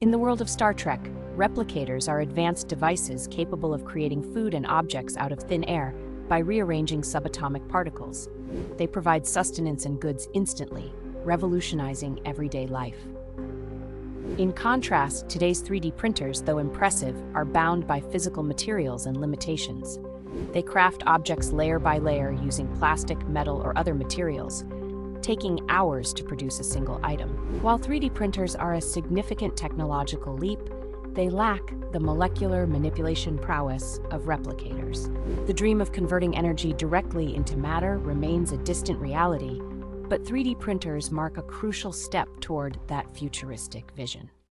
In the world of Star Trek, replicators are advanced devices capable of creating food and objects out of thin air by rearranging subatomic particles. They provide sustenance and goods instantly, revolutionizing everyday life. In contrast, today's 3D printers, though impressive, are bound by physical materials and limitations. They craft objects layer by layer using plastic, metal, or other materials, taking hours to produce a single item. While 3D printers are a significant technological leap, they lack the molecular manipulation prowess of replicators. The dream of converting energy directly into matter remains a distant reality, but 3D printers mark a crucial step toward that futuristic vision.